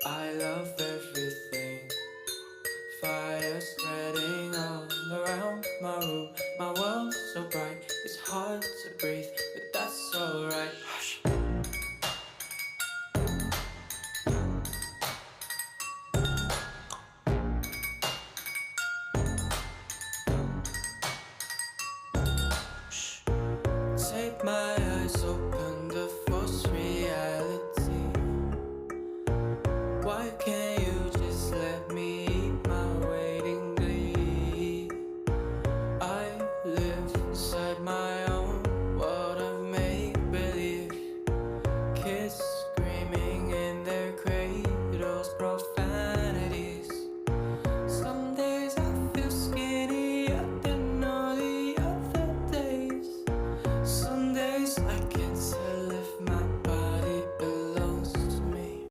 I love everything. Fire spreading all around my room. My world's so bright, it's hard to breathe, but that's alright. Hush. Shh. Take my eyes open to false reality. Why can't